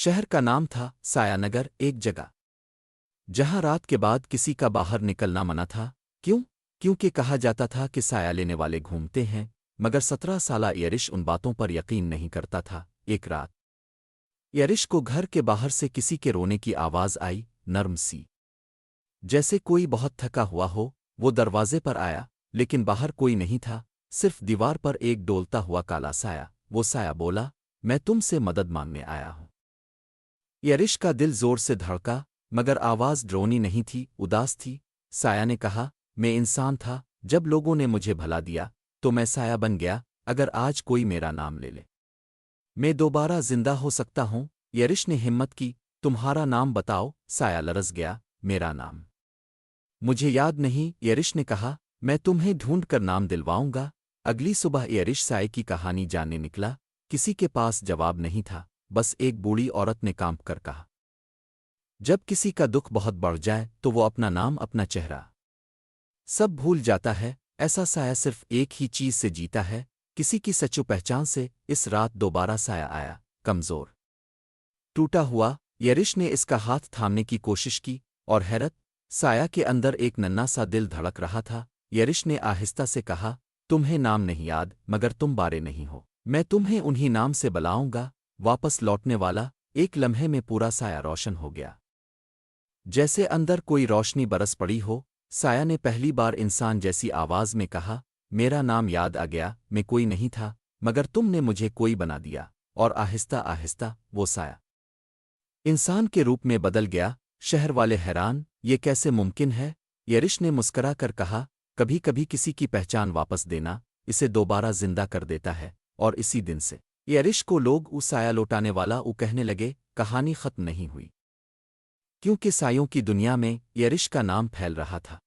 شہر کا نام تھا سایہ نگر، ایک جگہ جہاں رات کے بعد کسی کا باہر نکلنا منع تھا۔ کیوں؟ کیونکہ کہا جاتا تھا کہ سایہ لینے والے گھومتے ہیں، مگر 17 سالہ یرش ان باتوں پر یقین نہیں کرتا تھا۔ ایک رات یرش کو گھر کے باہر سے کسی کے رونے کی آواز آئی، نرم سی، جیسے کوئی بہت تھکا ہوا ہو۔ وہ دروازے پر آیا، لیکن باہر کوئی نہیں تھا، صرف دیوار پر ایک ڈولتا ہوا کالا سایہ۔ وہ سایہ بولا، میں تم سے مدد مانگنے آیا ہوں۔ یرش کا دل زور سے دھڑکا، مگر آواز ڈرونی نہیں تھی، اداس تھی۔ سایہ نے کہا، میں انسان تھا، جب لوگوں نے مجھے بھلا دیا تو میں سایہ بن گیا۔ اگر آج کوئی میرا نام لے لے، میں دوبارہ زندہ ہو سکتا ہوں۔ یرش نے ہمت کی، تمہارا نام بتاؤ۔ سایہ لرز گیا، میرا نام مجھے یاد نہیں، یرش نے کہا، میں تمہیں ڈھونڈ کر نام دلواؤں گا۔ اگلی صبح یرش سایہ کی کہانی جاننے نکلا۔ کسی کے پاس جواب نہیں تھا، بس ایک بوڑھی عورت نے کانپ کر کہا، جب کسی کا دکھ بہت بڑھ جائے تو وہ اپنا نام، اپنا چہرہ سب بھول جاتا ہے۔ ایسا سایہ صرف ایک ہی چیز سے جیتا ہے، کسی کی سچو پہچان سے۔ اس رات دوبارہ سایہ آیا، کمزور، ٹوٹا ہوا۔ یرش نے اس کا ہاتھ تھامنے کی کوشش کی، اور حیرت، سایہ کے اندر ایک ننھا سا دل دھڑک رہا تھا۔ یرش نے آہستہ سے کہا، تمہیں نام نہیں یاد، مگر تم بارے نہیں ہو، میں تمہیں انہی نام سے بلاؤں گا۔ واپس لوٹنے والا ایک لمحے میں پورا سایہ روشن ہو گیا، جیسے اندر کوئی روشنی برس پڑی ہو۔ سایہ نے پہلی بار انسان جیسی آواز میں کہا، میرا نام یاد آ گیا، میں کوئی نہیں تھا، مگر تم نے مجھے کوئی بنا دیا۔ اور آہستہ آہستہ وہ سایہ انسان کے روپ میں بدل گیا۔ شہر والے حیران، یہ کیسے ممکن ہے؟ یرش نے مسکرا کر کہا، کبھی کبھی کسی کی پہچان واپس دینا اسے دوبارہ زندہ کر دیتا ہے۔ اور اسی دن سے یرش کو لوگ او سایہ لوٹانے والا او کہنے لگے۔ کہانی ختم نہیں ہوئی، کیونکہ سایوں کی دنیا میں یرش کا نام پھیل رہا تھا۔